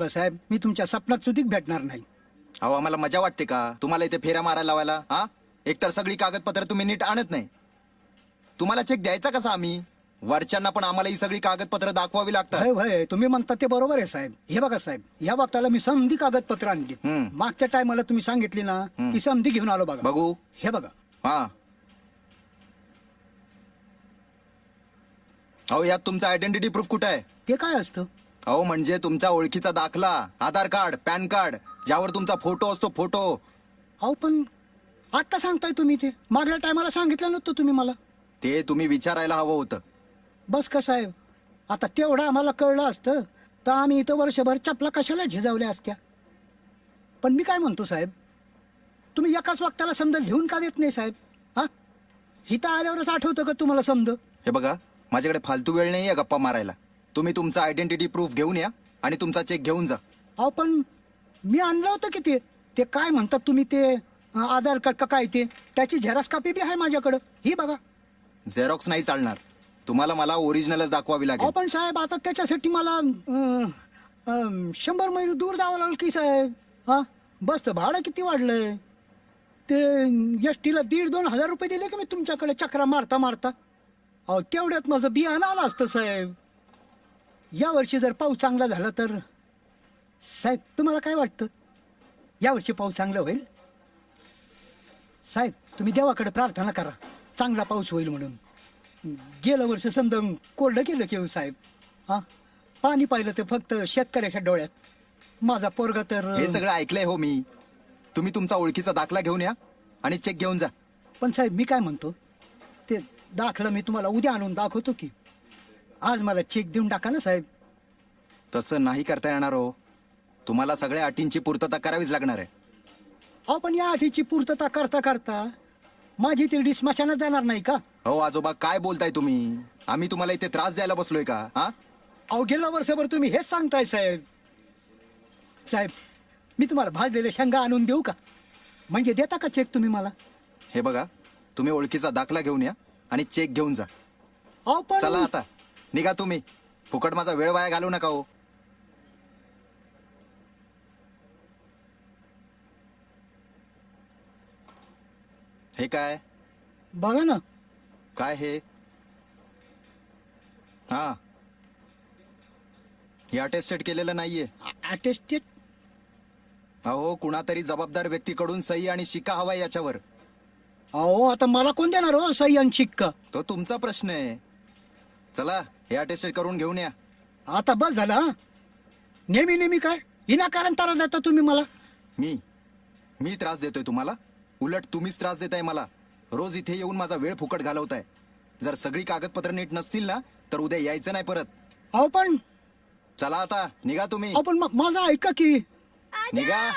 साहेब मी तुमच्या स्वप्नात सुधीक भेटणार नाही. अहो आम्हाला मजा वाटते का तुम्हाला इथे फेऱ्या मारायला लावायला? हा, एकतर सगळी कागदपत्र तुम्ही नीट आणत नाही. तुम्हाला चेक द्यायचा कसा आम्ही? वरच्यांना पण आम्हाला ही सगळी कागदपत्र दाखवावी लागतात. होय होय, तुम्ही म्हणता ते बरोबर आहे साहेब. हे बघा साहेब, या वक्ताला मी समधी कागदपत्र आणली. मागच्या टायमाला तुम्ही सांगितली ना ती समधी घेऊन आलो. बघा बघू. हे बघा. हा, अहो यात तुमचा आयडेंटिटी प्रूफ कुठे आहे? ते काय असतं? अहो म्हणजे तुमच्या ओळखीचा दाखला, आधार कार्ड, पॅन कार्ड, ज्यावर तुमचा फोटो असतो. फोटो. अहो पण आता सांगताय तुम्ही ते, मागल्या टायमाला सांगितलं नव्हतं तुम्ही मला. ते तुम्ही विचारायला हवं होतं. बस का साहेब, आता तेवढं आम्हाला कळलं असतं तर आम्ही इथं वर्षभर चपला कशाला झिजावल्या असत्या. पण मी काय म्हणतो साहेब, तुम्ही एकाच वक्ताला समजा लिहून का देत नाही साहेब? हा, इथं आल्यावरच आठवतं का तुम्हाला समज? हे बघा, माझ्याकडे फालतू वेळ नाहीये गप्पा मारायला. तुम्ही तुमचा आयडेंटिटी प्रूफ घेऊन या आणि तुमचा चेक घेऊन जा. अहो पण मी आणलं होतं की ते काय म्हणतात तुम्ही ते आधार कार्ड का काय ते, त्याची झेरॉक्स कॉपी बी आहे माझ्याकडं. ही बघा. झेरॉक्स नाही चालणार, तुम्हाला मला ओरिजिनलच दाखवावी अहो लागेल. पण साहेब आता त्याच्यासाठी मला 100 मैल दूर जावं लागलं की साहेब. हा, बसचं भाडं किती वाढलंय ते, एसटीला 1,500-2,000 रुपये दिले की मी तुमच्याकडे चक्रा मारता मारता. अहो तेवढ्यात माझं बियाणं आलं असतं साहेब. यावर्षी जर पाऊस चांगला झाला तर साहेब तुम्हाला काय वाटतं, यावर्षी पाऊस चांगला होईल? साहेब तुम्ही देवाकडे प्रार्थना करा चांगला पाऊस होईल म्हणून. गेलं वर्ष समजा कोरडं गेलं की साहेब. हा, पाणी पाहिलं तर फक्त शेतकऱ्याच्या डोळ्यात. माझा पोरगा तर. हे सगळं ऐकलंय हो मी. तुम्ही तुमचा ओळखीचा दाखला घेऊन या आणि चेक घेऊन जा. पण साहेब मी काय म्हणतो, ते दाखलं मी तुम्हाला उद्या आणून दाखवतो की आज मला चेक देऊन टाका ना साहेब. तसं नाही करता येणार हो, तुम्हाला सगळ्या अटींची पूर्तता करावीच लागणार आहे. अहो पण या अटीची पूर्तता करता करता माझी तिरडी स्मशानात जाणार नाही का? हो आजोबा, काय बोलताय तुम्ही? आम्ही तुम्हाला इथे त्रास द्यायला बसलोय का? हा, अहो गेल्या वर्षभर तुम्ही हेच सांगताय साहेब. साहेब मी तुम्हाला भाजलेले शेंगा आणून देऊ का? म्हणजे देता का चेक तुम्ही मला? हे बघा, तुम्ही ओळखीचा दाखला घेऊन या आणि चेक घेऊन जा. अहो पण चला आता निघा तुम्ही, फुकट माझा वेळ वाया घालू नका हो. हे काय? बघा ना. काय हे? हा, हे अटेस्टेड केलेलं नाहीये. अटेस्टेड? अहो कुणातरी जबाबदार व्यक्तीकडून सही आणि शिक्का हवाय याच्यावर. अहो आता मला कोण देणार हो सही आणि शिक्का? तो तुमचा प्रश्न आहे. चला हे अटेस्टेड करून घेऊन या. आता बस झालं. हा, नेहमी नेहमी काय विनाकारण त्रास देता तुम्ही मला. मी त्रास देतोय तुम्हाला? उलट तुम्हीच त्रास देताय मला. रोज इथे येऊन माझा वेळ फुकट घालवताय. जर सगळी कागदपत्र नीट नसतील ना तर उद्या यायचं नाही परत. अहो पण चला आता निघा तुम्ही. अहो पण माझं ऐका की. निघा.